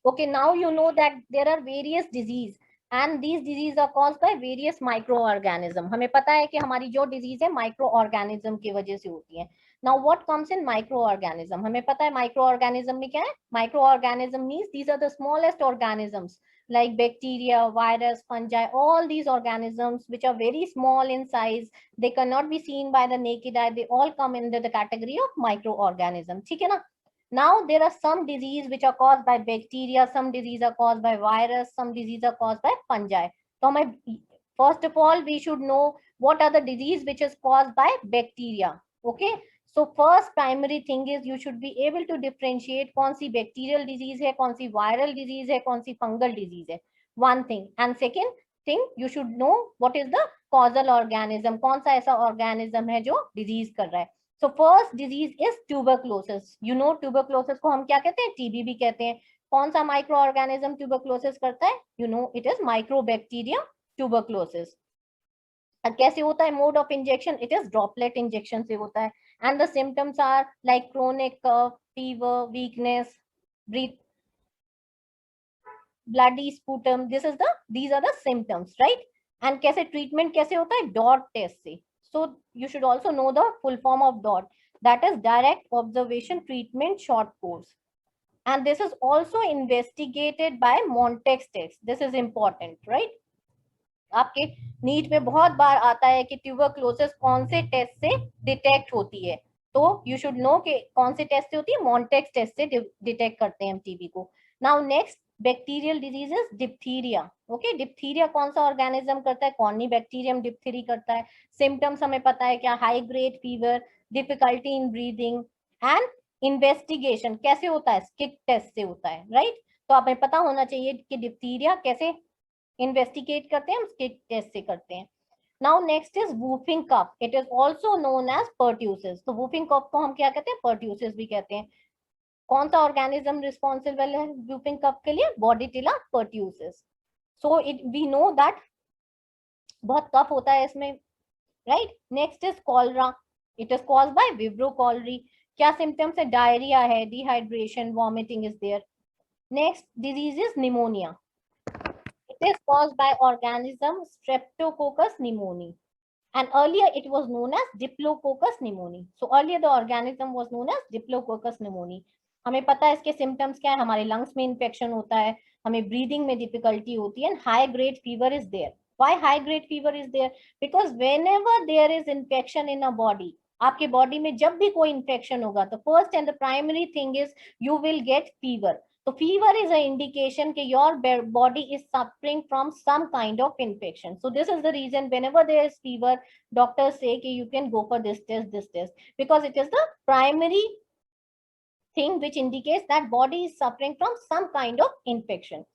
Okay, now you know that there are various disease and these disease are caused by various microorganism. हमें पता है कि हमारी जो disease है microorganism की वजह से होती है. Now what comes in microorganism? हमें पता है microorganism में क्या है? Microorganism means these are the smallest organisms like bacteria, virus, fungi, all these organisms which are very small in size. They cannot be seen by the naked eye. They all come under the category of microorganism. ठीक है ना? Now there are some disease which are caused by bacteria, some disease are caused by virus, some disease are caused by fungi. So my first of all we should know what are the disease which is caused by bacteria. Okay, so first primary thing is you should be able to differentiate कौन सी bacterial disease है, कौन सी viral disease है, कौन सी fungal disease है. One thing. And second thing you should know what is the causal organism, कौन सा ऐसा organism है जो disease कर रहा है. So first disease is tuberculosis. You know tuberculosis को हम क्या कहते हैं? TB भी कहते हैं. कौन सा microorganism tuberculosis करता है? You know it is Mycobacterium tuberculosis. कैसे होता है? Mode of injection, it is droplet injection से होता है. And the symptoms are like chronic cough, fever, weakness, breath, bloody sputum. These are the symptoms, right? And कैसे treatment कैसे होता है? DOT test से. So you should also know the full form of DOT. That is direct observation treatment short course. And this is also investigated by Montex test. This is important, right? आपके NEET में बहुत बार आता है कि tuberculosis कौन से test से detect होती है. तो यू शुड नो कि कौन से टेस्ट से होती है. मॉन्टेक्स टेस्ट से डिटेक्ट करते हैं हम टीबी को. Now next bacterial diseases, diphtheria. Okay, diphtheria कौन सा ऑर्गेनिज्म करता है? कॉर्नीबैक्टीरियम डिप्थीरी करता है. सिम्टम्स हमें पता है क्या? High grade fever, difficulty in breathing. And investigation कैसे होता है? स्किक टेस्ट से होता है, राइट? तो हमें पता होना चाहिए कि डिप्थीरिया कैसे इन्वेस्टिगेट करते हैं. हम स्किक टेस्ट से करते हैं. Now next is whooping cough. It is also known as pertussis. तो वूफिंग कफ को हम क्या कहते हैं? पर्ट्यूसिस भी कहते हैं. कौन सा ऑर्गेनिज्म रिस्पॉन्सिबल है वूफिंग कफ के लिए? Bordetella pertussis. So it we know that बहुत कफ होता है इसमें, right? Next is cholera. It is caused by vibrio cholerae. क्या सिम्टम्स है? डायरिया है, dehydration, vomiting is there. Next disease is pneumonia. It is caused by organism Streptococcus pneumoniae, and earlier it was known as Diplococcus pneumoniae. So earlier the organism was known as Diplococcus pneumoniae. हमें पता है इसके symptoms क्या है. हमारे lungs में infection होता है, हमें ब्रीदिंग में डिफिकल्टी होती है, and high grade fever is there. Why high grade fever is there? Because whenever there is infection in a body, आपके बॉडी में जब भी कोई इन्फेक्शन होगा तो first and the primary thing is you will get fever. So fever is an indication that your body is suffering from some kind of infection. So this is the reason whenever there is fever, doctors say that you can go for this test, because it is the primary thing which indicates that body is suffering from some kind of infection.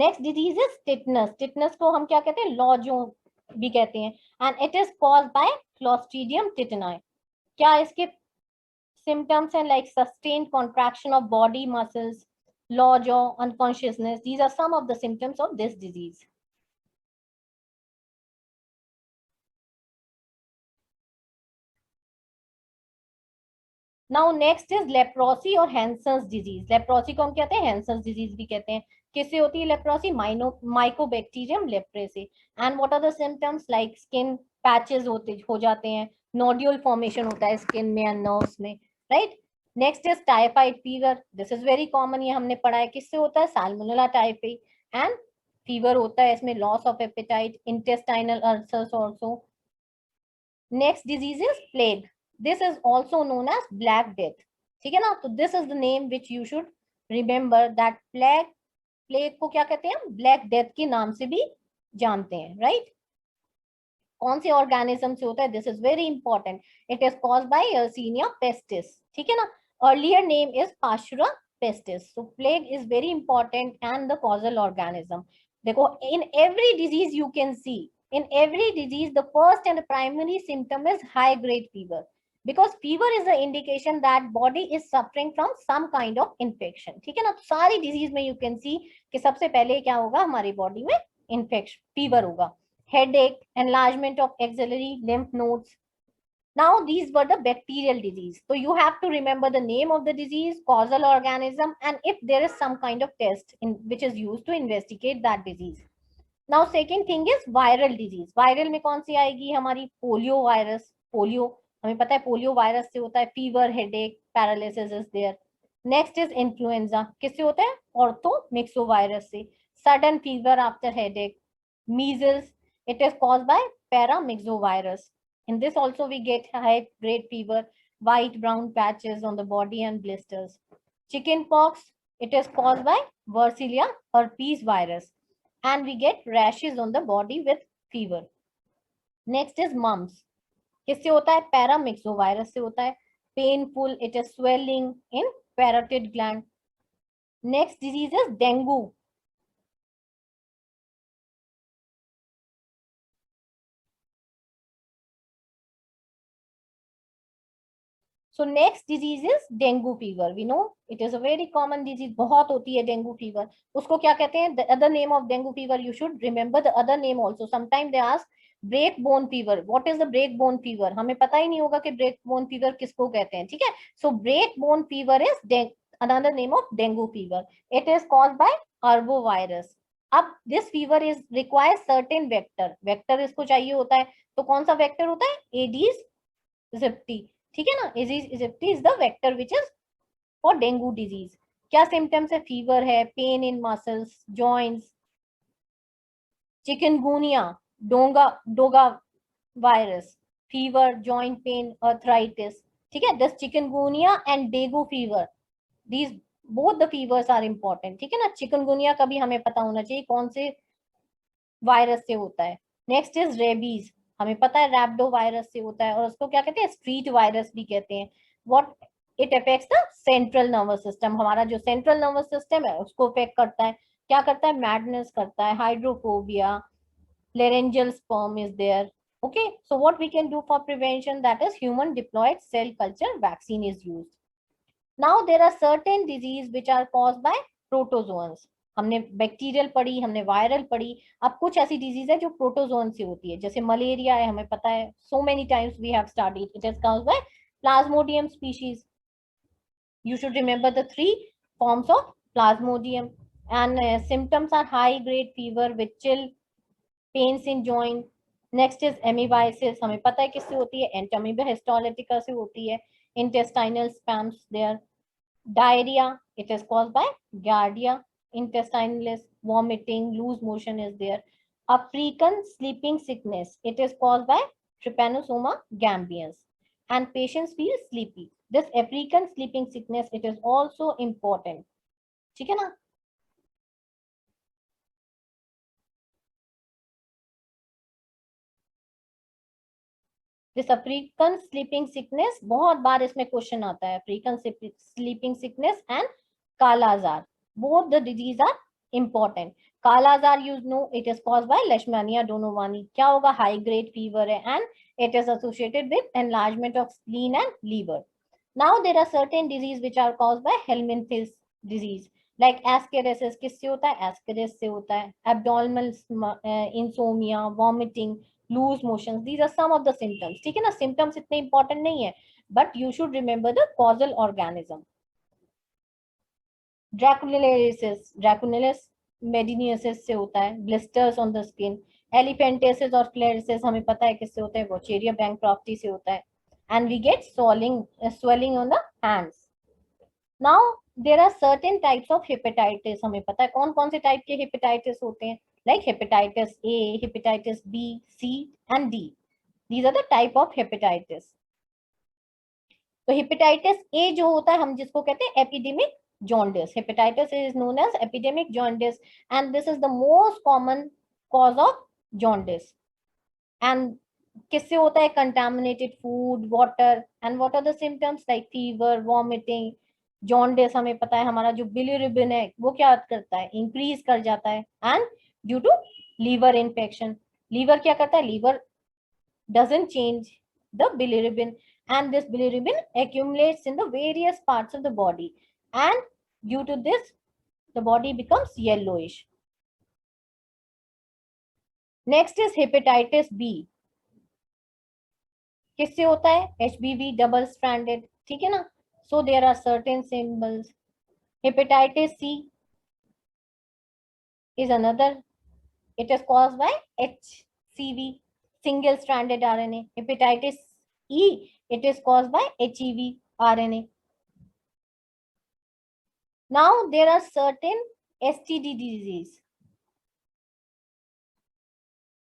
Next disease is tetanus. Tetanus को हम क्या कहते हैं? लॉजो भी कहते हैं. And it is caused by Clostridium tetani. क्या इसके symptoms हैं? Like sustained contraction of body muscles, loss or unconsciousness. These are some of the symptoms of this disease. Now next is leprosy or Hansen's disease. Leprosy को हम कहते हैं Hansen's disease भी कहते हैं. किससे होती है leprosy? Mycobacterium leprae. And what are the symptoms? Like skin patches हो जाते हैं, nodule formation होता है skin में and nerves में, right? Next is typhoid fever. This is very common. ये हमने पढ़ा है. किससे होता है? Salmonella typhi. And fever होता है इसमें, loss of appetite, intestinal ulcers also. Next disease is plague. This is also known as black death. ठीक है ना? तो this is the name which you should remember that plague को क्या कहते हैं? Black death के नाम से भी जानते हैं, right? कौन से ऑर्गेनिज्म से होता है? This is very important. It is caused by Yersinia pestis. ठीक है ना? Earlier name is Pashura pestis. So plague is very important and the causal organism. देखो, in every disease you can see, in every disease the first and primary symptom is high grade fever, because fever is the indication that body is suffering from some kind of infection. ठीक है ना? तो सारी disease में you can see कि सबसे पहले क्या होगा? हमारी body में infection, fever होगा. Headache, enlargement of axillary lymph nodes, Now these were the bacterial disease. So you have to remember the name of the disease, causal organism, and if there is some kind of test which is used to investigate that disease. Now second thing is viral disease. Viral में कौन सी आएगी हमारी? Polio virus. Polio हमें पता है polio virus से होता है fever, headache, paralysis is there. Next is influenza. किससे होता है? ऑर्थो मिक्सो वायरस से. Sudden fever after headache. Measles, it is caused by paramyxovirus. In this also we get high grade fever, white brown patches on the body and blisters. Chicken pox, it is caused by Yersinia herpes virus and we get rashes on the body with fever. Next is mumps. किससे होता है? पैरामिक्सोवायरस से होता है. Painful, it is swelling in parotid gland. Next disease is dengue. So next disease is dengue fever. We know it is a very common disease. बहुत होती है dengue fever. उसको क्या कहते हैं? The other name of dengue fever, you should remember the other name also. Sometimes they ask break bone fever. What is the break bone fever? हमें पता ही नहीं होगा कि break bone fever किसको कहते हैं. ठीक है? So break bone fever is another name of dengue fever. It is caused by arbovirus. अब this fever is requires certain vector. Vector इसको चाहिए होता है. तो कौन सा vector होता है? Aedes aegypti. ठीक है ना? Aedes aegypti is the vector which is for dengue disease. क्या symptoms है? फीवर है, pain in muscles, joints, chikungunya, Doga virus, fever, joint pain, arthritis. ठीक है? This chikungunya and dengue fever, these both the fevers are important. ठीक है ना? Chikungunya का भी हमें पता होना चाहिए कौन से वायरस से होता है. Next is rabies. हमें पता है रैप्डो वायरस से होता है और उसको क्या कहते हैं? स्ट्रीट वायरस भी कहते हैं. What it affects the central nervous system. हमारा जो सेंट्रल नर्वस सिस्टम है उसको अफेक्ट करता है. क्या करता है? मैडनेस करता है, hydrophobia, laryngeal sperm is there. Okay, so what we can do for prevention, that is human diploid cell culture vaccine is used. Now there are certain disease which are caused by protozoans. हमने bacterial पढ़ी, हमने viral पढ़ी. अब कुछ ऐसी disease है जो protozoan से होती है. जैसे मलेरिया है, हमें पता है, so many times we have studied, it is caused by plasmodium species. You should remember the three forms of plasmodium. And symptoms are high grade fever with chill, pains in joint. Next is amoebiasis. हमें पता है किससे होती है? Entamoeba histolytica से होती है. Intestinal spasms there. Diarrhea, it is caused by giardia. Intestinal vomiting, loose motion is there. African sleeping sickness, it is caused by Trypanosoma gambians and patients feel sleepy. This African sleeping sickness, it is also important. ठीक है ना? This African sleeping sickness, बहुत बार इसमें question आता है. African sleeping sickness and Kala Azar, both the disease are important. Kala Azar, you know, it is caused by Leishmania donovani. क्या होगा? High grade fever है and it is associated with enlargement of spleen and liver. Now there are certain disease which are caused by Helminthi's disease. Like ascariasis, किससे होता है? Ascaris से होता है. Abdominal insomnia, vomiting, loose motion, these are some of the symptoms. ठीक है ना? Symptoms इतने इंपॉर्टेंट नहीं है, but you should remember the causal organism. Dracunculiasis, dracunculus medinensis से होता है. Blisters on the skin. Elephantiasis और फ्लेरिसिस हमें पता है किससे होता है? वोचेरिया बैंक्रॉफ्टी से होता है. And we get swelling on the hands. Now there are certain types of hepatitis. हमें पता है कौन कौन से टाइप के हेपेटाइटिस होते हैं. Like hepatitis A, hepatitis B, C and D. These are the type of hepatitis. तो hepatitis A जो होता है हम जिसको कहते हैं epidemic jaundice. Hepatitis A is known as epidemic jaundice and this is the most common cause of jaundice. And किससे होता है? Contaminated food, water. And what are the symptoms? Like fever, vomiting. jaundice हमें पता है हमारा जो bilirubin है वो क्या करता है? Increase कर जाता है. And due to liver infection. Liver क्या करता है? Liver doesn't change the bilirubin and this bilirubin accumulates in the various parts of the body and due to this the body becomes yellowish. Next is hepatitis B. किससे होता है? HBV double stranded, ठीक है ना. So there are certain symbols. Hepatitis C is another. It is caused by HCV, single stranded RNA. Hepatitis E, it is caused by HEV RNA. Now there are certain STD disease.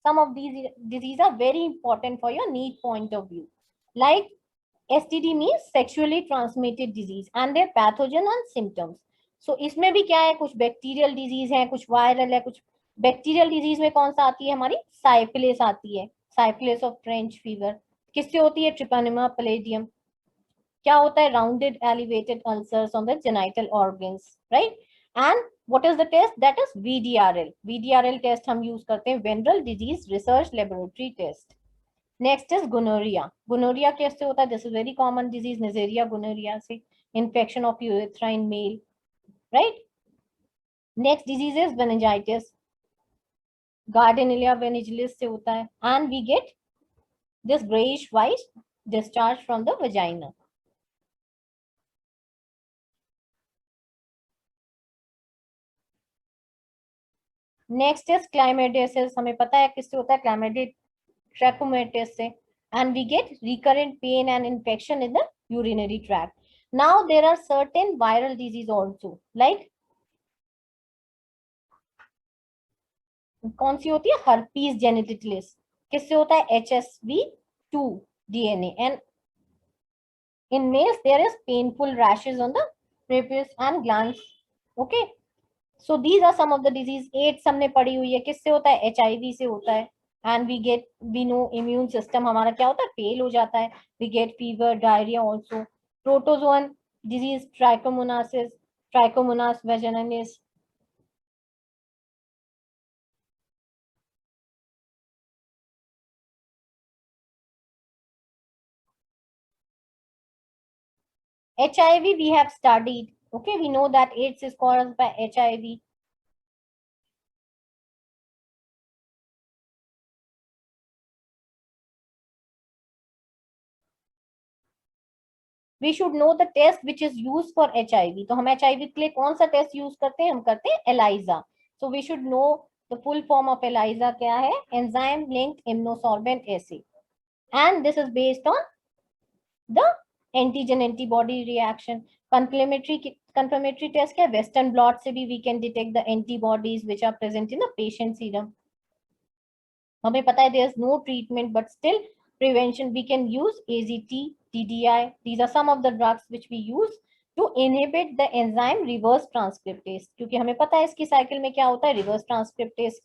Some of these diseases are very important for your NEET point of view. Like STD means sexually transmitted disease and their pathogen and symptoms. So इसमें भी क्या है, कुछ bacterial disease है, कुछ viral है, कुछ bacterial disease में कौन सा आती है हमारी? साइफिलिस आती है. साइफिलिस ऑफ फ्रेंच फीवर किससे होती है? Treponema pallidum. क्या होता है? Rounded elevated ulcers on the genital organs, right. And what is the test? That is VDRL. VDRL test हम यूज करते हैं, venereal disease research laboratory test. Next is gonorrhoea. Gonorrhoea कैसे होता है? This is very common disease, Neisseria gonorrhoeae से, infection of urethra in male, right. Next disease is vaginitis. Gardnerella vaginalis से होता है and we get this greyish white discharge from the vagina. Next is chlamydiasis. हमें पता है किससे होता है? क्लाइमेडिया ट्रैकोमेटिस से, and we get recurrent pain and infection in the urinary tract. Now there are certain viral disease also, like कौन सी होती है? herpes genitalitis. किससे होता है? HSV2 DNA. And in males there is painful rashes on the prepuce and glands. Okay, so these are some of the disease. AIDS हमने पढ़ी हुई है, किससे होता है? HIV से होता है. And we know immune system हमारा क्या होता है? फेल हो जाता है. We get fever, diarrhea also. Protozoan disease, Trichomonas vaginalis. HIV we have studied. Okay, we know that AIDS is caused by HIV. We should know the test which is used for HIV. तो हम HIV के लिए कौन सा test use करते हैं? हम करते हैं ELISA. So we should know the full form of ELISA क्या है? Enzyme linked immunosorbent assay. And this is based on the antigen antibody reaction. Confirmatory test क्या? Western blot से भी we can detect the antibodies which are present in the patient serum. हमें पता है there is no treatment but still prevention we can use AZT, TDI. These are some of the drugs which we use to inhibit the enzyme reverse transcriptase. क्योंकि हमें पता है इसकी cycle में क्या होता है? रिवर्स ट्रांसक्रिप्टेज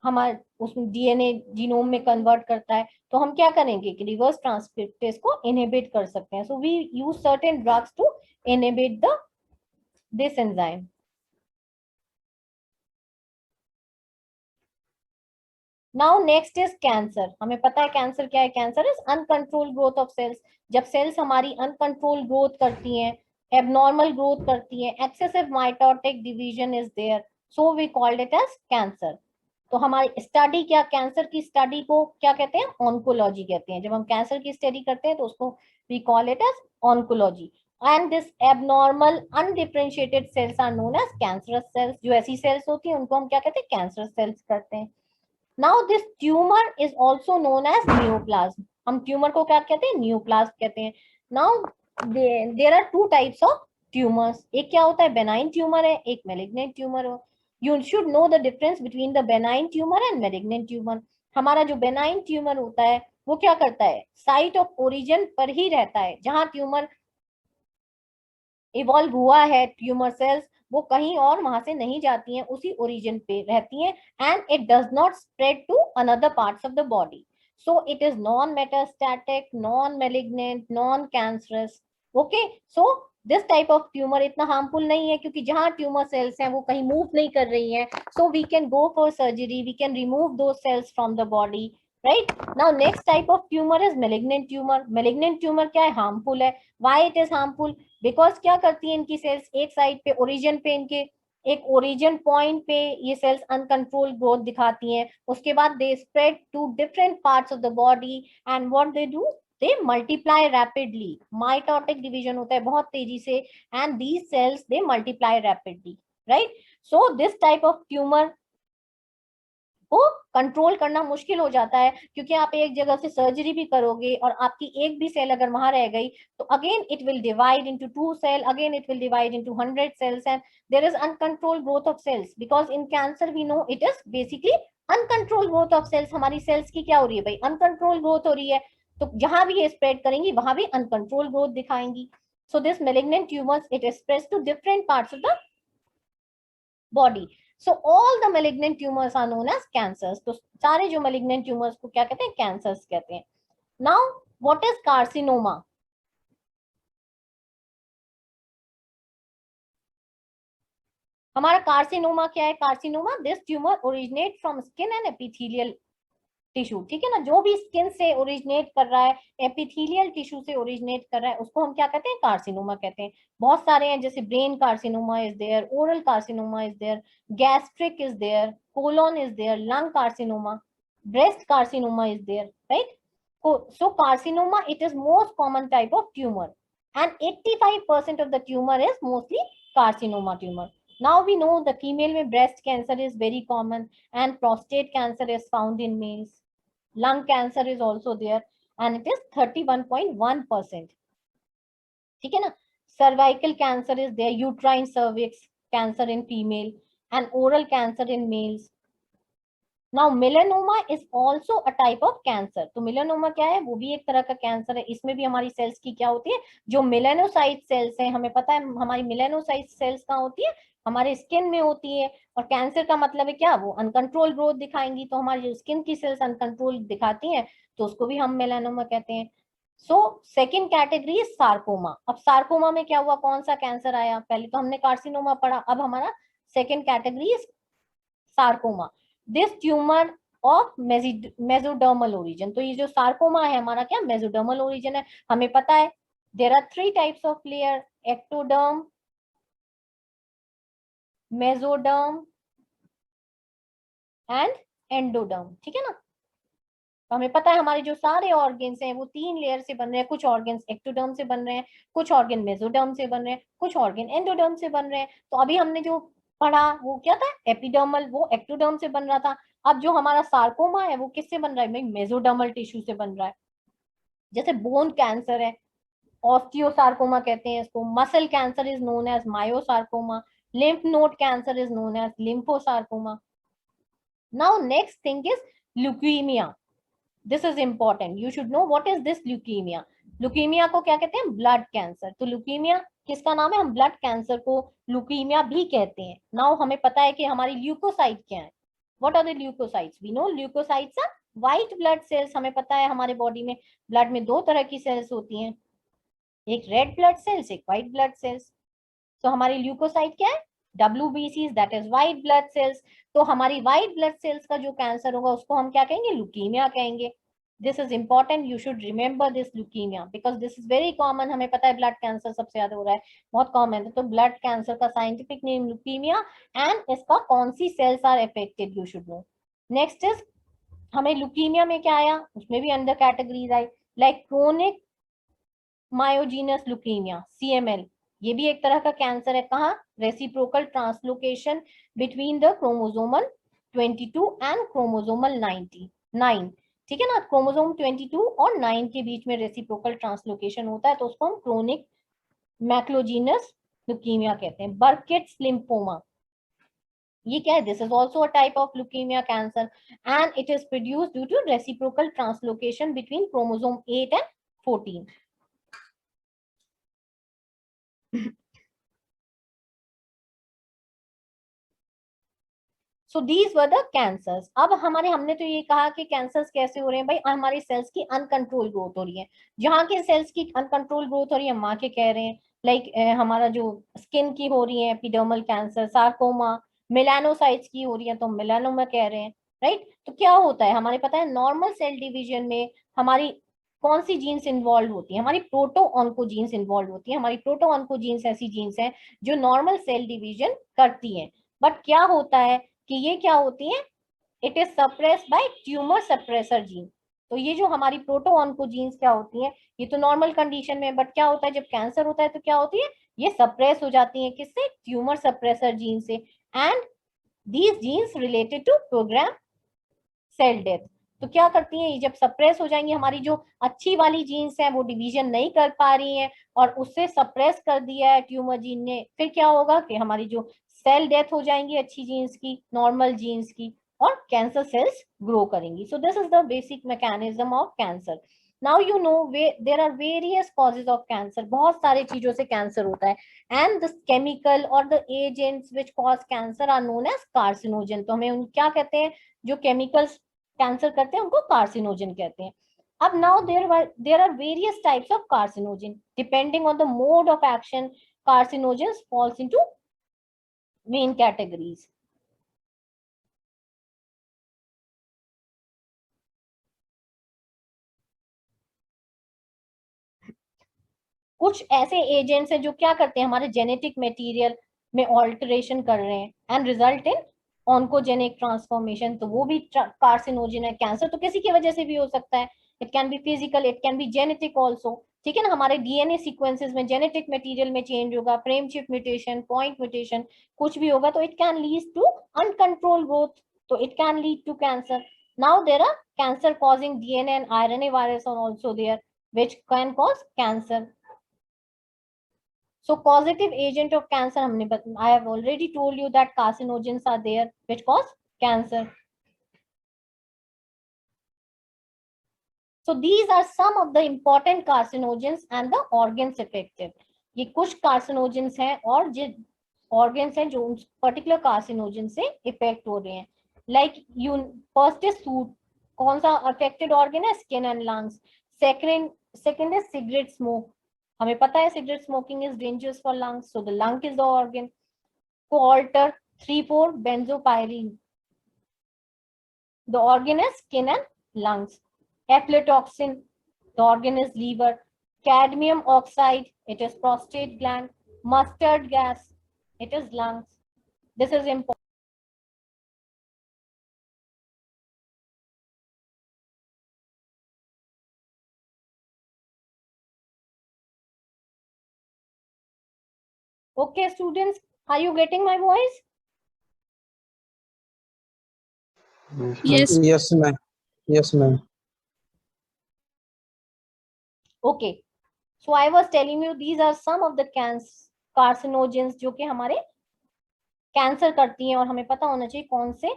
हमारे उसमें DNA जीनोम में कन्वर्ट करता है. तो हम क्या करेंगे कि रिवर्स ट्रांसक्रिप्टेज को इनहिबिट कर सकते हैं. So we use certain drugs to inhibit the this enzyme. Now next is cancer. हमें पता है कैंसर क्या है? Cancer is uncontrolled growth of cells. जब सेल्स हमारी अनकंट्रोल ग्रोथ करती हैं, एबनॉर्मल ग्रोथ करती हैं, excessive mitotic division is there, so we called it as cancer. तो हमारी स्टडी क्या? कैंसर की स्टडी को क्या कहते हैं? ऑन्कोलॉजी कहते हैं. जब हम कैंसर की स्टडी करते हैं तो उसको we call it as oncology. And this abnormal undifferentiated cells are known as cancerous cells. जो ऐसी सेल्स होती हैं उनको हम क्या कहते हैं? कैंसरस सेल्स करते हैं. Now this tumor is also known as neoplasm. हम ट्यूमर को क्या कहते हैं? न्यूप्लाज्म कहते हैं. Now there are two types of tumors. एक क्या होता है? benign tumor है, एक malignant tumor हो. You should know the difference between the benign tumor and malignant tumor. हमारा जो benign tumor होता है वो क्या करता है? साइट ऑफ ओरिजिन पर ही रहता है. जहां ट्यूमर इवॉल्व हुआ है, ट्यूमर सेल्स वो कहीं और वहां से नहीं जाती हैं, उसी ओरिजिन पे रहती हैं. And it does not spread to another parts of the body. So it is non metastatic, non malignant, non cancerous. Okay, so this type of tumour इतना हार्मफुल नहीं है क्योंकि जहां ट्यूमर सेल्स हैं वो कहीं मूव नहीं कर रही हैं. So we can go for surgery, we can remove those cells from the body, right. Now next type of tumour is malignant tumour. Malignant tumour क्या है? हार्मफुल है. Why it is harmful? Because क्या करती है इनकी sales? एक side पे origin पे इनके एक ओरिजिन पॉइंट पे ये सेल्स अनकंट्रोल्ड ग्रोथ दिखाती हैं, उसके बाद they spread to different parts of the body and what they do, they multiply rapidly, mitotic division होता है बहुत तेजी से, and these cells they multiply rapidly, right. So this type of tumour को कंट्रोल करना मुश्किल हो जाता है, क्योंकि आप एक जगह से सर्जरी भी करोगे और आपकी एक भी सेल अगर वहां रह गई तो again it will divide into 2 cell, again it will divide into 100 cells, and there is uncontrolled growth of cells, because in cancer we know it is basically uncontrolled growth of cells. हमारी cells की क्या हो रही है भाई, uncontrol growth हो रही है, तो जहां भी ये स्प्रेड करेंगी वहां भी अनकंट्रोल ग्रोथ दिखाएंगी। So this malignant tumors it spreads to different parts of the body. So all the malignant tumors are known as cancers. तो सारे जो malignant tumors को क्या कहते हैं, cancers कहते हैं। Now what is carcinoma? हमारा कार्सिनोमा क्या है, carcinoma this tumour originate from skin and epithelial tissue, ठीक है ना, जो भी स्किन से ओरिजिनेट कर रहा है, एपिथेलियल टिश्यू से ओरिजिनेट कर रहा है, उसको हम क्या कहते हैं, कार्सिनोमा कहते हैं। बहुत सारे हैं, जैसे brain carcinoma is there, oral carcinoma is there, gastric is there, colon is there, lung carcinoma, breast carcinoma is there, right. So carcinoma it is most common type of tumor, and 85% of the tumor is mostly carcinoma tumor. Now we know the female में breast cancer is very common and prostate cancer is found in males. Lung cancer is also there and it is 31.1%. ठीक है ना, cervical cancer is there, uterine cervix cancer in female and oral cancer in males. Now melanoma is also a type of cancer. तो melanoma क्या है, वो भी एक तरह का कैंसर है। इसमें भी हमारी सेल्स की क्या होती है, जो मेलानोसाइट सेल्स हैं, हमें पता है हमारी मेलानोसाइट सेल्स कहाँ होती है, हमारे स्किन में होती है। और कैंसर का मतलब है क्या, वो अनकंट्रोल ग्रोथ दिखाएंगी, तो हमारी जो स्किन की सेल्स अनकंट्रोल दिखाती हैं तो उसको भी हम मेलानोमा कहते हैं। So second category is sarcoma. अब सार्कोमा में क्या हुआ, कौन सा कैंसर आया, पहले तो हमने कार्सिनोमा पढ़ा, अब हमारा second category is sarcoma. This tumour of mesodermal origin. तो ये जो सार्कोमा है हमारा क्या, मेसोडर्मल ओरिजिन है। हमें पता है there are 3 types of layer, ectoderm, mesoderm and endoderm, ठीक है ना। तो हमें पता है हमारे जो सारे ऑर्गन्स हैं वो 3 लेयर से बन रहे हैं, कुछ ऑर्गन्स एक्टोडर्म से बन रहे हैं, कुछ ऑर्गन मेसोडर्म से बन रहे हैं, कुछ ऑर्गन एंडोडर्म से बन रहे हैं। तो अभी हमने जो पढ़ा वो क्या था, एपिडर्मल, वो एक्टोडर्म से बन रहा था। अब जो हमारा सार्कोमा है वो किससे बन रहा है भाई, मेसोडर्मल टिश्यू से बन रहा है। जैसे बोन कैंसर है, ऑस्टियोसार्कोमा कहते हैं इसको, muscle cancer is known as myosarcoma, lymph node cancer is known as lymphosarcoma. Now next thing is leukemia. This is important, you should know what is this leukemia. Leukemia को क्या कहते हैं, blood cancer. तो leukemia किसका नाम है, हम blood cancer को leukemia भी कहते हैं। नाउ हमें पता है कि हमारी ल्यूकोसाइट क्या है, what are the leucocytes, we know leucocytes are white blood cells. हमें पता है हमारे बॉडी में ब्लड में 2 तरह की सेल्स होती हैं, एक रेड ब्लड सेल्स, एक व्हाइट ब्लड सेल्स। तो हमारी ल्यूकोसाइट क्या है, WBCs, that is white blood sales. तो हमारी व्हाइट ब्लड सेल्स का जो कैंसर होगा उसको हम क्या कहेंगे, ल्यूकीमिया कहेंगे। This is important, you should remember this leukaemia because this is very common. हमें पता है ब्लड कैंसर सबसे ज्यादा हो रहा है, बहुत कॉमन है। तो ब्लड कैंसर का साइंटिफिक नेम ल्यूकीमिया, एंड इसका कौन सी cells are affected you should know. Next is, हमें ल्यूकीमिया में क्या आया, उसमें भी अंडर कैटेगरीज आई, like chronic myelogenous leukaemia, CML। ये भी एक तरह का कैंसर है, कहाँ, reciprocal translocation between the chromosomal 22 and chromosomal 99, ठीक है ना। क्रोमोसोम 22 और 9 के बीच में रेसिप्रोकल ट्रांसलोकेशन होता है, तो उसको हम क्रोनिक मैक्लोजीनस ल्यूकीमिया कहते हैं। बर्किट्स लिम्फोमा, ये क्या है, this is also a type of leukaemia cancer and it is produced due to reciprocal translocation between chromosome 8 and 14। So these were the cancers. अब हमने तो ये कहा कि कैंसर्स कैसे हो रहे हैं भाई, हमारी सेल्स की अनकंट्रोल ग्रोथ हो रही है। जहाँ के सेल्स की अनकंट्रोल ग्रोथ हो रही है माँ के कह रहे हैं, लाइक हमारा जो स्किन की हो रही है एपिडर्मल कैंसर, सार्कोमा, मेलानोसाइट्स की हो रही है तो मेलानोमा कह रहे हैं, राइट। तो क्या होता है, हमारे पता है नॉर्मल सेल डिवीजन में हमारी कौन सी जीन्स इन्वॉल्व होती है? हमारी प्रोटो ऑन्कोजीन्स इन्वॉल्व होती है। हमारी प्रोटो ऑन्कोजीन्स ऐसी जीन्स हैं जो नॉर्मल सेल डिवीजन करती हैं, बट क्या होता है कि ये क्या होती है, it is suppressed bye tumour suppressor gene. तो ये जो हमारी प्रोटो ऑन्कोजीन्स क्या होती है, ये तो नॉर्मल कंडीशन में, बट क्या होता है जब कैंसर होता है तो क्या होती है, ये सप्रेस हो जाती है। किससे? ट्यूमर सप्रेसर जीन से। And these genes related to program cell death. तो क्या करती हैं, ये जब सप्रेस हो जाएंगी, हमारी जो अच्छी वाली जीन्स है वो डिवीजन नहीं कर पा रही हैं और उससे सप्रेस कर दिया है ट्यूमर जीन ने, फिर क्या होगा कि हमारी जो सेल डेथ हो जाएंगी अच्छी जीन्स की, नॉर्मल जीन्स की, और कैंसर सेल्स ग्रो करेंगी। So this is the basic mechanism of cancer. Now you know there are various causes of cancer, बहुत सारी चीजों से कैंसर होता है। And the chemical or the agents which cause cancer are known as carcinogen. तो हमें उन क्या कहते हैं, जो केमिकल्स कैंसर करते हैं उनको कार्सिनोजन कहते हैं। अब now there are various types of carcinogen depending on the mode of action. Carcinogens falls into main categories. कुछ ऐसे एजेंट्स हैं जो क्या करते हैं, हमारे जेनेटिक मटेरियल में ऑल्टरेशन कर रहे हैं and result in oncogenic transformation, तो वो भी कार्सिनोजन है। कैंसर तो किसी की वजह से भी हो सकता है, it can be physical, it can be genetic also. ठीक है ना, हमारे डीएनए सीक्वेंसेस में जेनेटिक मटेरियल में चेंज होगा, frame shift mutation, point mutation, कुछ भी होगा, तो it can lead to uncontrol growth, तो it can lead to cancer. Now there are cancer causing DNA and RNA virus are also there which can cause cancer. So causative agent of cancer, I have already told you that carcinogens are there which cause cancer. So these are some of the important carcinogens and the organs affected. ये कुछ carcinogens हैं और जो organs हैं जो particular carcinogen से affect हो रहे हैं. Like you first is food, कौन सा affected organ है? Skin and lungs. Second is cigarette smoke. हमें पता है cigarette smoking is dangerous for lungs, so the lung is the organ. Co-alter 3,4 benzopyrene. The organ is skin and lungs. Aflatoxin, the organ is liver. Cadmium oxide, it is prostate gland. Mustard gas, it is lungs. This is important. Okay, students, are you getting my voice? Yes. Yes, ma'am. Yes, ma'am. Okay. So I was telling you these are some of the carcinogens जो कि हमारे cancer करती हैं, और हमें पता होना चाहिए कौन से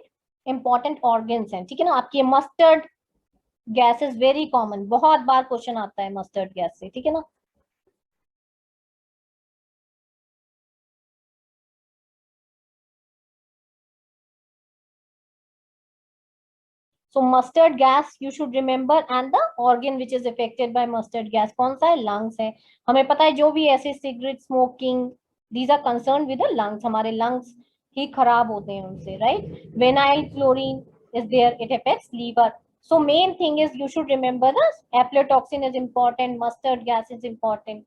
इंपॉर्टेंट ऑर्गन्स हैं। ठीक है ना, आपकी mustard gas is very common, बहुत बार क्वेश्चन आता है मस्टर्ड गैस से। ठीक है ना, so mustard gas you should remember, and the organ which is affected by mustard gas कौन सा है? lungs है। हमें पता है जो भी ऐसे cigarette smoking, these are concerned with the lungs, हमारे lungs ही खराब होते हैं उनसे, right? Vinyl chlorine is there, it affects liver. So main thing is you should remember the aflatoxin is important, mustard gas is important.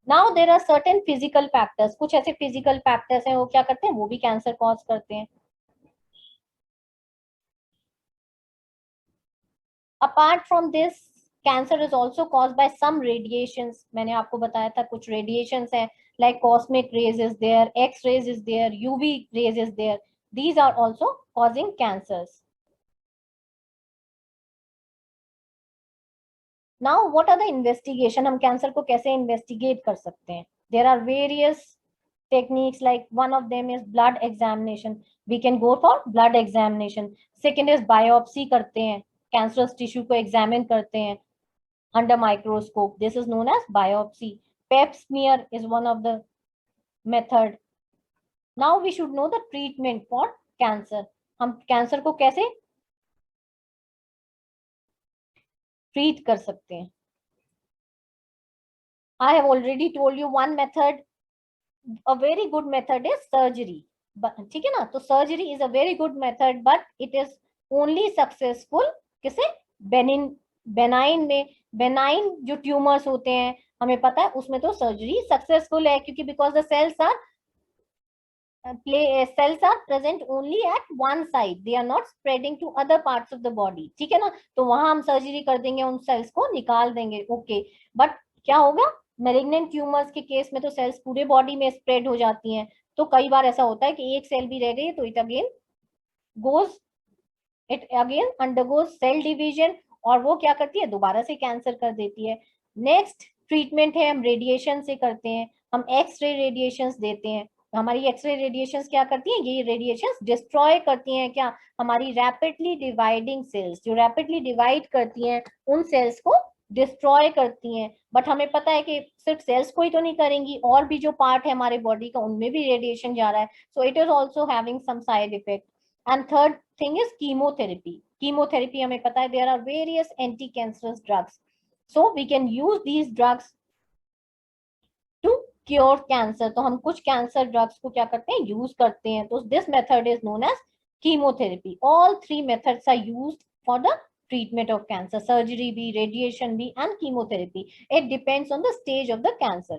Now there are certain physical factors, कुछ ऐसे physical factors हैं वो क्या करते हैं, वो भी cancer cause करते हैं। Apart from this, cancer is also caused by some radiations. मैंने आपको बताया था कुछ radiations हैं, like cosmic rays is there, X rays is there, UV rays is there. These are also causing cancers. Now what are the investigation, हम cancer को कैसे investigate कर सकते हैं? There are various techniques, like one of them is blood examination. We can go for blood examination. Second is biopsy करते हैं, cancerous tissue को examine करते हैं under microscope. This is known as biopsy. Pap smear is one of the method. Now we should know the treatment for cancer. हम cancer को कैसे treat कर सकते हैं? I have already told you one method. A very good method is surgery. ठीक है ना, तो surgery is a very good method, but it is only successful किसे? Benign बेनाइन जो ट्यूमर्स होते हैं हमें पता है उसमें तो सर्जरी सक्सेसफुल है, क्योंकि because the cells are present only at one side, they are not spreading to other parts of the body, ठीक है ना, तो वहां हम सर्जरी कर देंगे, उन सेल्स को निकाल देंगे, ओके। बट क्या होगा, मेलिग्नेंट ट्यूमर्स के केस में तो सेल्स पूरे बॉडी में स्प्रेड हो जाती हैं, तो कई बार ऐसा होता है कि एक सेल भी रह गई तो it again undergoes cell division, और वो क्या करती है, दोबारा से कैंसर कर देती है। नेक्स्ट ट्रीटमेंट है, हम रेडिएशन से करते हैं, हम एक्सरे रेडिएशन देते हैं। हमारी एक्सरे रेडिएशंस क्या करती हैं, ये रेडिएशंस डिस्ट्रॉय करती हैं क्या, हमारी रैपिडली डिवाइडिंग सेल्स, जो रैपिडली डिवाइड करती हैं उन सेल्स को डिस्ट्रॉय करती हैं। बट हमें पता है कि सिर्फ सेल्स को ही तो नहीं करेंगी, और भी जो पार्ट है हमारे बॉडी का उनमें भी रेडिएशन जा रहा है, so it is also having some side effect. And third thing is chemotherapy हमें पता है there are various anti cancerous drugs, so we can use these drugs to cure cancer. तो हम कुछ कैंसर ड्रग्स को क्या करते हैं, यूज करते हैं, तो this method is known as chemotherapy. All three methods are used for the treatment of cancer, surgery भी, radiation भी, and chemotherapy. It depends on the stage of the cancer.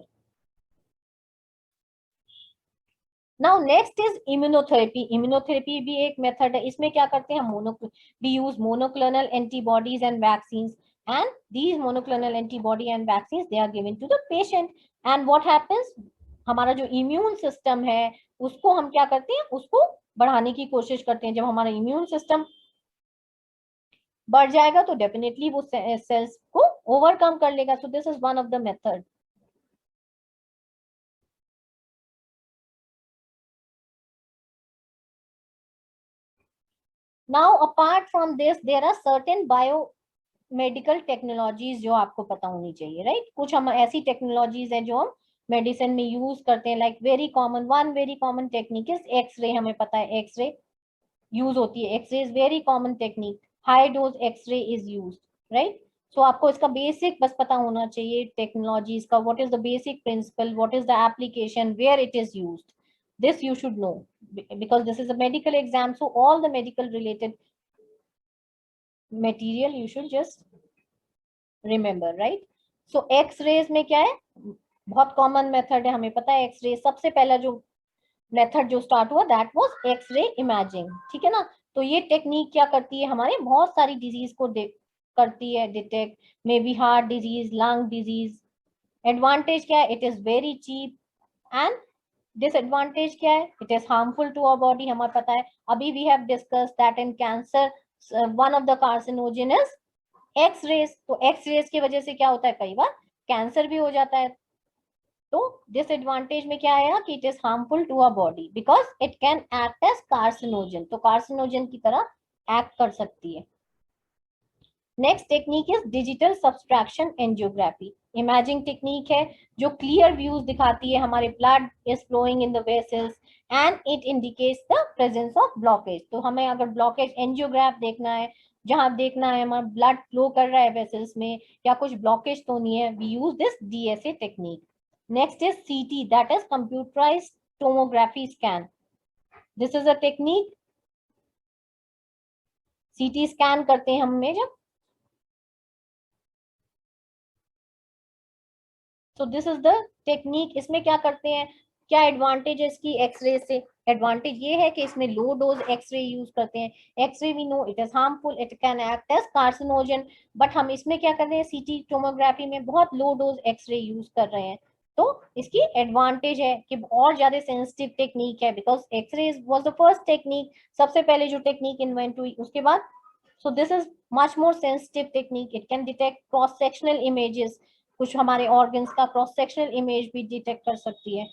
Now next is immunotherapy. Immunotherapy भी एक method है, इसमें क्या करते हैं हम we use monoclonal antibodies and vaccines, and these monoclonal antibody and vaccines they are given to the patient, and what happens, हमारा जो इम्यून सिस्टम है उसको हम क्या करते हैं, उसको बढ़ाने की कोशिश करते हैं। जब हमारा इम्यून सिस्टम बढ़ जाएगा तो डेफिनेटली वो सेल्स को ओवरकम कर लेगा, so this is one of the method. Now apart from this there are certain biomedical technologies जो आपको पता होनी चाहिए, राइट। कुछ हम ऐसी टेक्नोलॉजीज हैं जो हम मेडिसिन में यूज करते हैं, like very common technique is x ray. हमें पता है एक्सरे यूज होती है, x ray is very common technique, high dose x ray is used, right. So आपको इसका बेसिक बस पता होना चाहिए टेक्नोलॉजीज का, what is the basic principle, what is the application, where it is used, this you should know because this is a medical exam, so all the medical related material you should just remember, right। so x-rays में क्या है, बहुत common method है, हमें पता है x ray, सबसे पहला जो मेथड जो स्टार्ट हुआ दैट वाज एक्सरे इमेजिंग, ठीक है ना। तो ये टेक्निक क्या करती है, हमारे बहुत सारी डिजीज को करती है detect, may be heart disease, lung disease. Advantage क्या है, it is very cheap, and disadvantage क्या है, it is harmful to our body. हमें पता है अभी we have discussed that in cancer one of the carcinogen is X-rays, तो X-rays की वजह से क्या होता है, कई बार कैंसर भी हो जाता है। तो डिसएडवांटेज में क्या आया कि it is harmful to our body because it can act as carcinogen, तो कार्सिनोजन की तरह एक्ट कर सकती है। Next technique is digital subtraction angiography, imaging technique है जो क्लियर व्यूज दिखाती है, हमारे blood is flowing in the vessels and it indicates the presence of blockage. तो हमें अगर ब्लॉकेज एंजियोग्राफ देखना है, जहां देखना है हमारा ब्लड फ्लो कर रहा है वेसल्स में या कुछ ब्लॉकेज तो नहीं है, we use this DSA technique. Next is CT, that is computerized tomography scan. This is a technique, CT scan करते हैं हम में जब, so this is the technique। इसमें क्या करते हैं, क्या एडवांटेज है इसकी एक्सरे से, एडवांटेज ये है कि इसमें लो डोज एक्सरे यूज करते हैं। X-ray we know it is harmful, it can act as carcinogen, but हम इसमें क्या कर रहे हैं, सीटी टोमोग्राफी में बहुत लो डोज एक्सरे यूज कर रहे हैं, तो इसकी एडवांटेज है कि और ज्यादा सेंसिटिव टेक्निक है, because X-ray was the first technique, सबसे पहले जो टेक्निक इन्वेंट हुई उसके बाद, so this is much more sensitive technique. It can detect cross sectional images, कुछ हमारे ऑर्गन्स का क्रॉस सेक्शनल इमेज भी डिटेक्ट कर सकती है।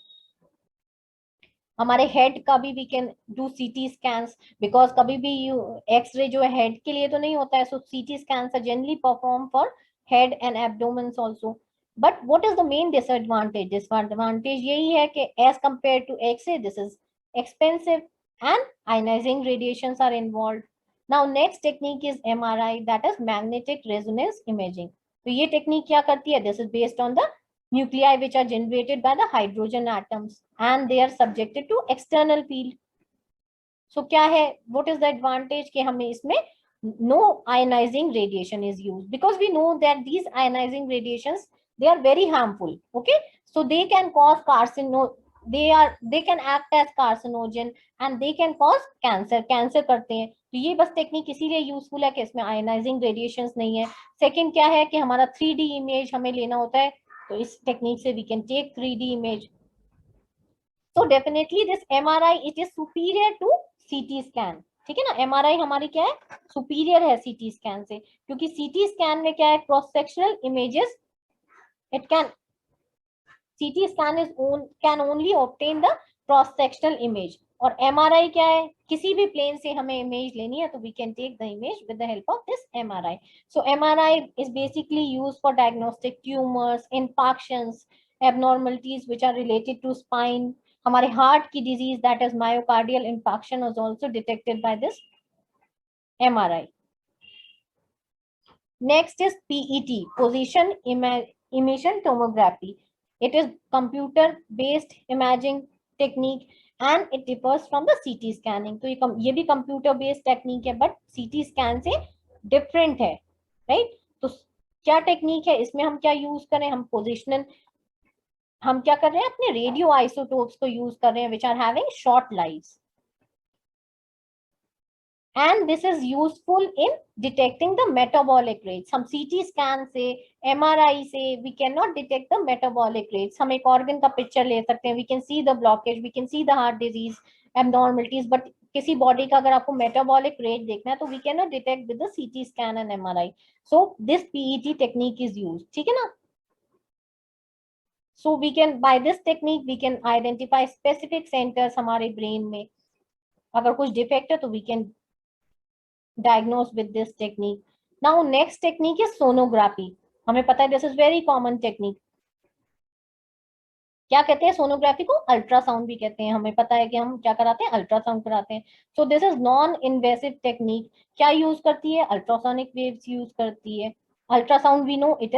हमारे हेड का भी we can do CT scans, because कभी भी एक्सरे जो है हेड के लिए तो नहीं होता है, so CT scans are generally perform for head and abdomen also. But what is the main disadvantage? Disadvantage यही है कि as compared to X-ray, this is expensive and ionizing radiations are involved. Now next technique is MRI, that is magnetic resonance imaging. तो ये technique क्या करती है, this is based on the nuclei which are generated by the hydrogen atoms and they are subjected to external field. So क्या है, what is the advantage कि हमें इसमें no ionizing radiation is used, because we know that these ionizing radiations, they are very harmful. Okay, so they can cause they can act as carcinogen and they can cause cancer करते हैं. तो ये बस technique इसीलिए useful है कि इसमें ionising radiations नहीं है. सेकंड क्या है कि हमारा 3D इमेज हमें लेना होता है, तो इस टेक्निक से वी कैन टेक 3D इमेज. So definitely this MRI it is superior to CT scan. ठीक है ना, MRI हमारी क्या है, सुपीरियर है CT स्कैन से, क्योंकि CT स्कैन में क्या है, cross sectional images it can CT scan is can only obtain the cross sectional image, और MRI क्या है, किसी भी प्लेन से हमें इमेज लेनी है तो we can take the image with the help of this MRI. So MRI is basically used for diagnostic tumors, infarctions, abnormalities which are related to spine. हमारे हार्ट की disease that is myocardial infarction was also detected by this MRI. Next is PET, position emission tomography. It is computer based imaging technique and it differs from the CT scanning. तो ये भी computer based technique है, but CT scan से different है, right? तो क्या technique है इसमें, हम क्या यूज करें, हम पोजिशनल, हम क्या कर रहे हैं, अपने रेडियो आइसोटोप्स को यूज कर रहे हैं which are having short lives. And this is useful in detecting the metabolic rates. हम CT scan से, MRI से we cannot detect the metabolic rates. हम एक organ का picture ले सकते हैं, we can see the blockage, we can see the heart disease abnormalities, but किसी body का अगर आपको metabolic rate देखना है तो we cannot detect with the CT scan and MRI. So this PET technique is used. ठीक है ना? So we can, by this technique we can identify specific centers हमारे brain में. अगर कुछ defect है तो we can diagnose with this technique. Now next technique is sonography. हमें पता है this is very common technique. क्या कहते हैं सोनोग्राफी को, अल्ट्रासाउंड भी कहते हैं. हमें पता है कि हम क्या कराते हैं, अल्ट्रासाउंड कराते हैं. So this is non invasive technique. क्या यूज करती है, अल्ट्रासोनिक वेव्स यूज करती है. Ultrasound we know it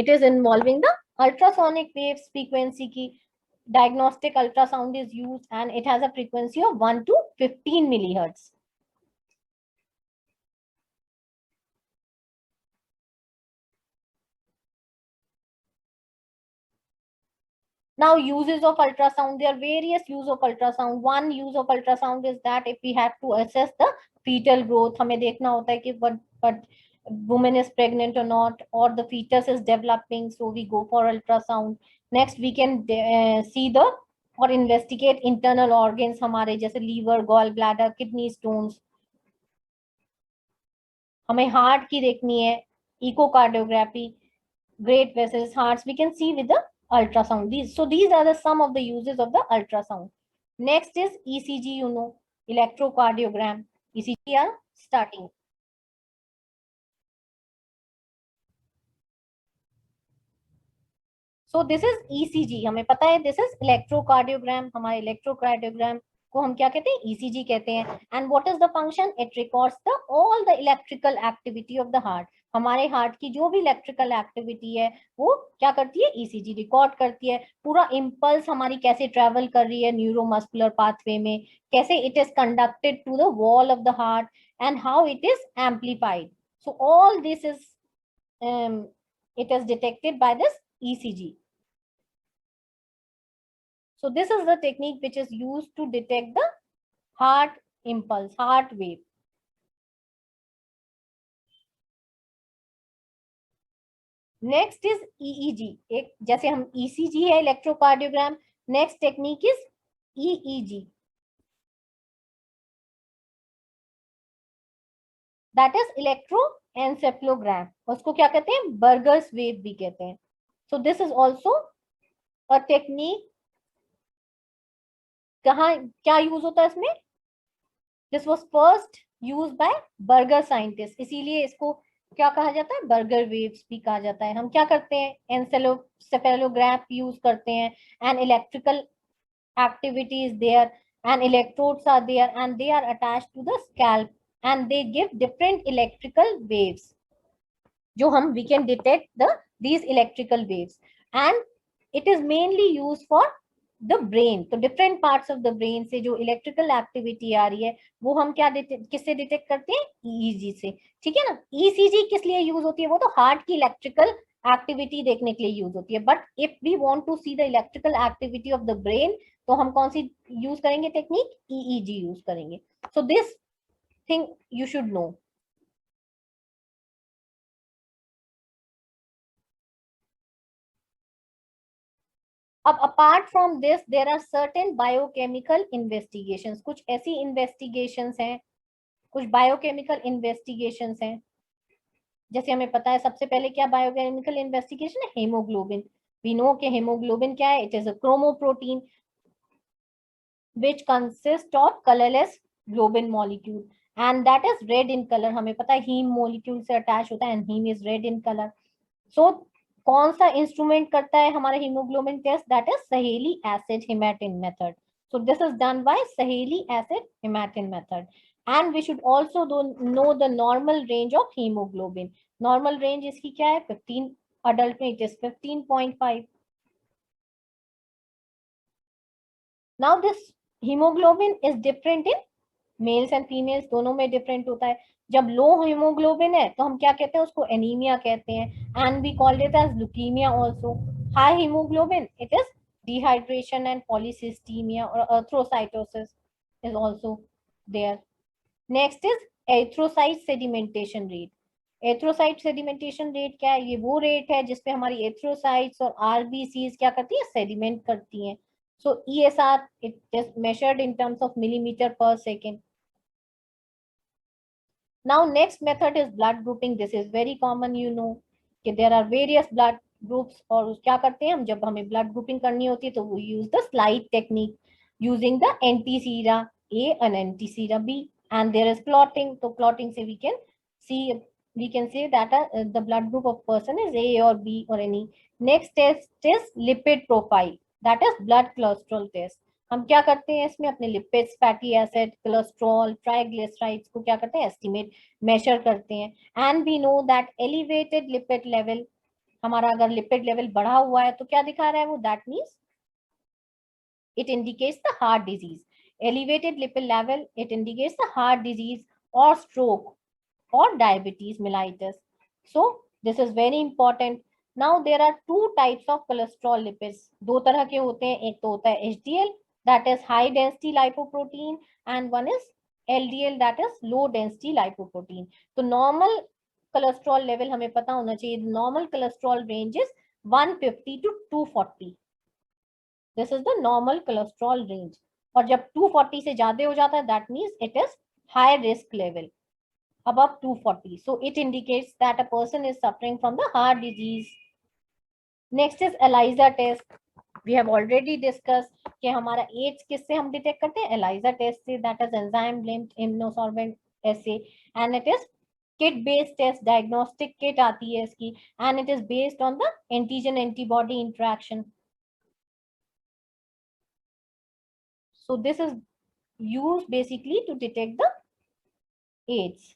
is involving the ultrasonic waves frequency की. Diagnostic ultrasound is used and it has a frequency of 1 to 15 millihertz. Now uses of ultrasound, there are various use of ultrasound. One use of ultrasound is that if we have to assess the fetal growth, हमें देखना होता है कि what woman is pregnant or not, or the fetus is developing, so we go for ultrasound. Next we can see the or investigate internal organs हमारे, जैसे liver, gallbladder, kidney stones. हमें heart की देखनी है, echocardiography, great vessels, hearts, we can see with the ultrasound. These are the some of the uses of the ultrasound. Next is ECG, you know, electrocardiogram. ECG are starting. So this is ECG, हमें पता है this is electrocardiogram. हमारे electrocardiogram को हम क्या कहते हैं, ECG कहते हैं. And what is the function? It records the all the electrical activity of the heart. हमारे हार्ट की जो भी इलेक्ट्रिकल एक्टिविटी है वो क्या करती है, ECG रिकॉर्ड करती है. पूरा इम्पल्स हमारी कैसे ट्रेवल कर रही है न्यूरोमस्कुलर पाथवे में, कैसे it is conducted to the wall of the heart and how it is amplified. So all this is it is detected by this ECG. So this is the technique which is used to detect the heart impulse, heart wave. Next is EEG. एक जैसे हम ECG है electrocardiogram, next technique is EEG. That is electroencephalogram. उसको क्या कहते हैं, Berger's wave भी कहते हैं. So this is also a technique. कहाँ क्या यूज होता है इसमें, this was first use by Berger scientist, इसीलिए इसको क्या कहा जाता है, बर्गर वेव्स भी कहा जाता है. हम क्या करते हैं, एन्सेफेलोग्राफ यूज करते हैं and electrical activity is there and electrodes are there and they are attached to the scalp and they give different electrical waves. जो हम we can detect these electrical waves and it is mainly used for the brain, तो different parts of the brain से जो electrical activity आ रही है वो हम क्या किससे डिटेक्ट करते हैं, ईईजी से, ठीक है ना। ईसीजी किस लिए यूज होती है, वो तो हार्ट की इलेक्ट्रिकल एक्टिविटी देखने के लिए यूज होती है, but if we want to see the electrical activity of the brain तो हम कौन सी यूज करेंगे टेक्निक, ईईजी यूज करेंगे। So this thing you should know. अब apart from this there are certain biochemical investigations, कुछ ऐसी इन्वेस्टिगेशंस हैं, कुछ बायोकेमिकल इन्वेस्टिगेशंस हैं। जैसे हमें पता है सबसे पहले क्या बायोकेमिकल इन्वेस्टिगेशन है, हेमोग्लोबिन। वी नो कि हेमोग्लोबिन क्या है, it is a chromoprotein which consists of colorless globin molecule and that is red in color। हमें पता है हीम मोलिक्यूल से अटैच होता है and heme is red in color। So कौन सा इंस्ट्रूमेंट करता है हमारा हीमोग्लोबिन टेस्ट, दैट इज सहेली acid हेमाटिन method. So this is done by Saheli acid hematine method, and we should also know the normal range of hemoglobin। Normal range इसकी क्या है 15, adult में it is 15.5। Now this hemoglobin is different in mails and females, दोनों में different होता है। जब लो haemoglobin है तो हम क्या कहते हैं, उसको एनीमिया कहते हैं and we called it as leukaemia also. High haemoglobin it is dehydration and polycythaemia और erythrocytosis is also there. Next is erythrocyte sedimentation rate. Erythrocyte sedimentation rate क्या है, ये वो रेट है जिसपे हमारी एर्थ्रोसाइट्स और आरबीसीज क्या करती है, सेडिमेंट करती हैं। So ESR it is measured in terms of millimeter per second। Now next method is blood grouping। This is very common, you know कि there are various blood groups। और क्या करते हैं हम, जब हमें blood grouping करनी होती है तो we use the slide technique using the anti-sera A and anti-sera B and there is plotting। तो plotting से we can say that the blood group of person is A or B or any। Next test is lipid profile, that is blood cholesterol test। हम क्या करते हैं इसमें, अपने lipids, fatty acid, cholesterol, triglycerides को क्या करते हैं, एस्टिमेट मेजर करते हैं। And we know that elevated lipid level, हमारा अगर लिपिड लेवल बढ़ा हुआ है तो क्या दिखा रहा है वो, that means it indicates the heart disease। Elevated lipid level it indicates the heart disease or stroke or diabetes mellitus। So this is very important। Now there are two types of cholesterol lipids। दो तरह के होते हैं, एक तो होता है HDL that is high density lipoprotein and one is LDL that is low density lipoprotein। तो normal cholesterol level हमें पता होना चाहिए, normal cholesterol range is 150 to 240। This is the normal cholesterol range. और जब 240 से ज्यादा हो जाता है that means it is high risk level above 240। So it indicates that a person is suffering from the heart disease। Next is ELISA test। We have already discussed कि हमारा ads किससे हम डिटेक्ट करते हैं, ELISA टेस्ट से, that is enzyme linked immunosorbent assay and it is kit based test। diagnostic kit आती है इसकी and it is based on the antigen antibody interaction। So this is used basically to detect the AIDS।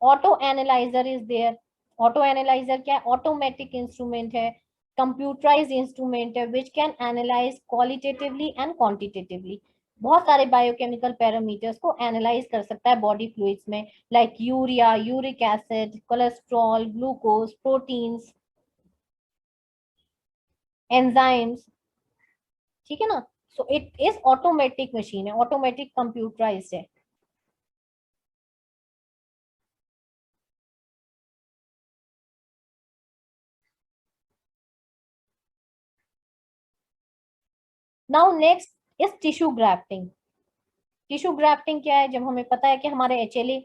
Auto analyzer is there। Auto analyzer क्या है, automatic instrument है, computerized instrument है which can analyze qualitatively and quantitatively। बहुत सारे biochemical parameters को analyse कर सकता है बॉडी फ्लूइड्स में, like urea, uric acid, cholesterol, glucose, proteins, enzymes, ठीक है ना। So it is automatic machine है, ऑटोमेटिक कंप्यूटराइज्ड है। Now next is tissue grafting. Tissue grafting क्या है, जब हमें पता है कि हमारे HLA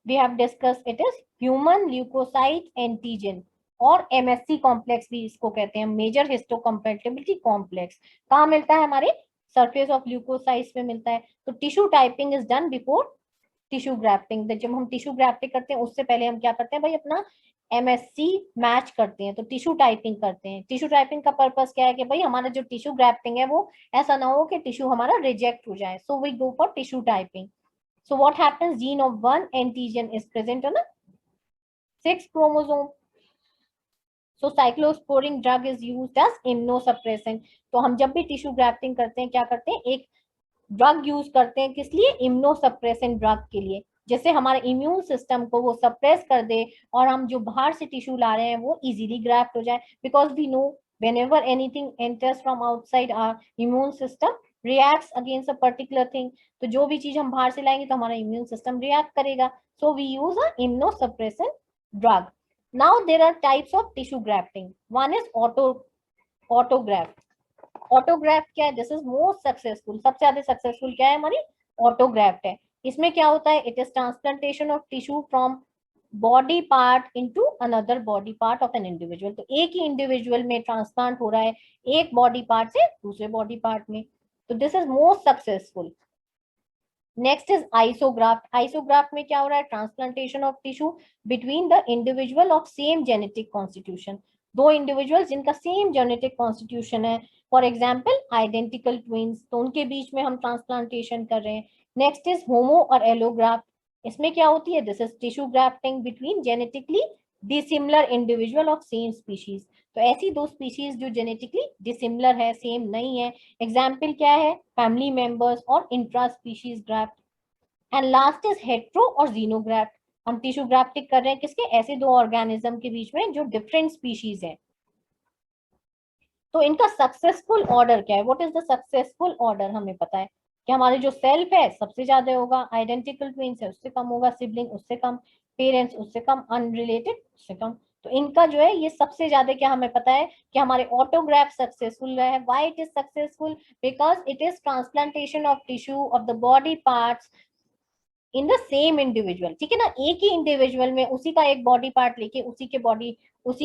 we have discuss it is human leukocyte antigen और MSC कॉम्प्लेक्स भी इसको कहते हैं, मेजर हिस्टोकम्पैटिबिलिटी कॉम्प्लेक्स। कहाँ मिलता है, हमारे सरफेस ऑफ ल्यूकोसाइट्स में मिलता है। तो tissue typing is done before tissue grafting. जब हम टिश्यू ग्राफ्टिंग करते हैं उससे पहले हम क्या करते हैं भाई, अपना MSC मैच करते हैं, तो टिश्यू टाइपिंग करते हैं। टिश्यू टाइपिंग का पर्पस क्या है कि भाई हमारा जो टिश्यू ग्राफ्टिंग है वो ऐसा ना हो कि टिश्यू हमारा रिजेक्ट हो जाए। So we go for tissue typing. So what happens, gene of one antigen is present on a 6 chromosome। So cyclosporine drug is used as immunosuppressant. तो हम जब भी टिश्यू ग्राफ्टिंग करते हैं क्या करते हैं, एक ड्रग यूज करते हैं, किस लिए, इम्यूनोसप्रेसेंट ड्रग के लिए, जिससे हमारे इम्यून सिस्टम को वो सप्रेस कर दे और हम जो बाहर से टिश्यू ला रहे हैं वो इजीली ग्राफ्ट हो जाए। Because we know whenever anything enters from outside our immune system reacts against a particular thing, तो जो भी चीज हम बाहर से लाएंगे तो हमारा इम्यून सिस्टम रिएक्ट करेगा। So we use a immunosuppressant drug. Now there are types of tissue grafting. One is autograft. Autograft क्या है, दिस इज मोस्ट सक्सेसफुल, सबसे ज्यादा सक्सेसफुल क्या है हमारी, ऑटोग्राफ्ट है। इसमें क्या होता है, it is transplantation of tissue from body part into another body part of an individual. तो एक ही इंडिविजुअल में ट्रांसप्लांट हो रहा है एक बॉडी पार्ट से दूसरे बॉडी पार्ट में, तो this is most successful. Next is isograft. Isograft में क्या हो रहा है, transplantation of tissue between the individual of same genetic constitution. दो इंडिविजुअल जिनका सेम जेनेटिक कॉन्स्टिट्यूशन है, फॉर एग्जाम्पल आइडेंटिकल ट्विंस, तो उनके बीच में हम ट्रांसप्लांटेशन कर रहे हैं। नेक्स्ट इज होमो और एलोग्राफ्ट। इसमें क्या होती है, this is tissue grafting between genetically dissimilar individual of same species. तो ऐसी दो स्पीशीज जो जेनेटिकली डिसिमिलर है, सेम नहीं है, एग्जाम्पल क्या है, फैमिली मेंबर्स और intra species graft. And last is hetero और जीनोग्राफ्ट। हम टिश्यू ग्राफ्टिंग कर रहे हैं किसके, ऐसे दो ऑर्गेनिज्म के बीच में जो डिफरेंट स्पीशीज है। तो इनका सक्सेसफुल ऑर्डर क्या है, what is the successful order, हमें पता है कि हमारे जो सेल्फ है सबसे ज्यादा होगा, आइडेंटिकल ट्विंस है उससे कम होगा, सिबलिंग उससे कम, पेरेंट्स उससे कम, अनरिलेटेड उससे कम। तो इनका जो है ये सबसे ज्यादा क्या हमें पता है कि हमारे ऑटोग्राफ सक्सेसफुल है। Why it is successful, because it is transplantation of tissue of the body parts in the same individual. ठीक है ना, एक ही इंडिविजुअल में उसी का एक बॉडी पार्ट लेके उसी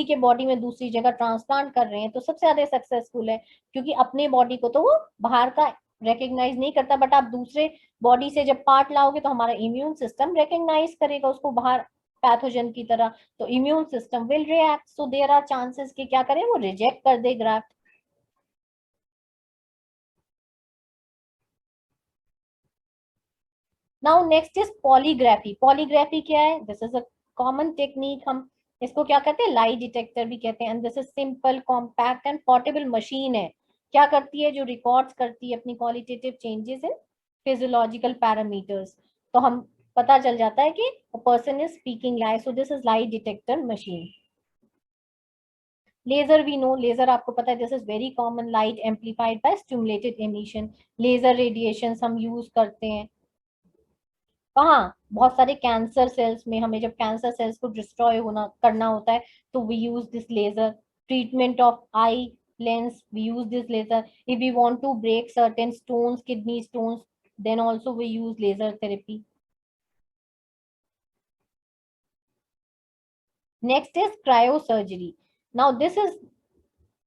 के बॉडी में दूसरी जगह ट्रांसप्लांट कर रहे हैं, तो सबसे ज्यादा सक्सेसफुल है। क्योंकि अपने बॉडी को तो वो बाहर का रिकग्नाइज नहीं करता, बट आप दूसरे बॉडी से जब पार्ट लाओगे तो हमारा इम्यून सिस्टम रिकग्नाइज करेगा उसको बाहर पैथोजन की तरह, तो immune system will react. So there are chances कि क्या करें, वो रिजेक्ट कर दे graft. Now next is polygraphy. Polygraphy क्या है, this is a common technique, हम इसको क्या कहते हैं, लाई डिटेक्टर भी कहते हैं। And this is simple compact and portable machine है। क्या करती है, जो रिकॉर्ड्स करती है अपनी qualitative changes in physiological parameters. तो हम पता चल जाता है कि person is speaking lie, so this is lie detector machine. Laser we know, laser आपको पता है, this is very common, light amplified by stimulated emission. Laser radiation हम यूज करते हैं कहाँ, बहुत सारे कैंसर सेल्स में। हमें जब कैंसर सेल्स को डिस्ट्रॉय होना करना होता है तो we use this laser. Treatment of eye lens, we use this laser. If we want to break certain stones, kidney stones, then also we use laser therapy. Next is cryosurgery. Now this is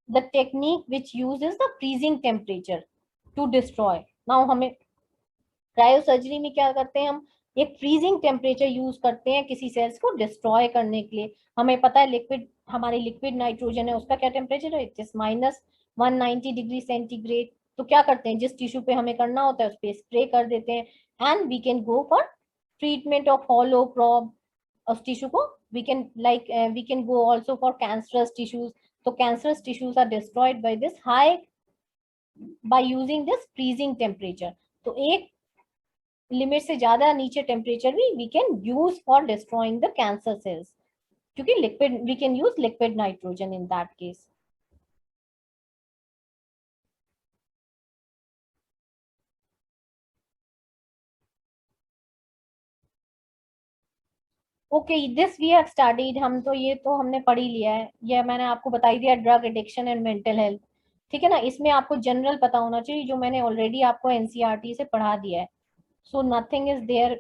the technique which uses the freezing temperature to destroy. Now हमें cryosurgery में क्या करते हैं, हम एक freezing temperature use करते हैं किसी सेल्स को डिस्ट्रॉय करने के लिए। हमें पता है लिक्विड, हमारी लिक्विड नाइट्रोजन है उसका क्या टेम्परेचर है, इट इज -190 डिग्री सेंटीग्रेड। तो क्या करते हैं, जिस टिश्यू पे हमें करना होता है उस पर स्प्रे कर देते हैं, and we can go for treatment of hollow probe उस टिश्यू को। We can go also for cancerous tissues. तो cancerous tissues are destroyed by this high, by using this freezing temperature. तो एक लिमिट से ज्यादा नीचे टेम्परेचर भी we can use for destroying the cancer cells, क्योंकि liquid, we can use liquid nitrogen in that case. Okay, this we have studied, हम तो ये तो हमने पढ़ ही लिया है, ये मैंने आपको बता ही दिया, drug addiction and mental health. ठीक है ना, इसमें आपको जनरल पता होना चाहिए जो मैंने ऑलरेडी आपको एनसीईआरटी से पढ़ा दिया है। So nothing is there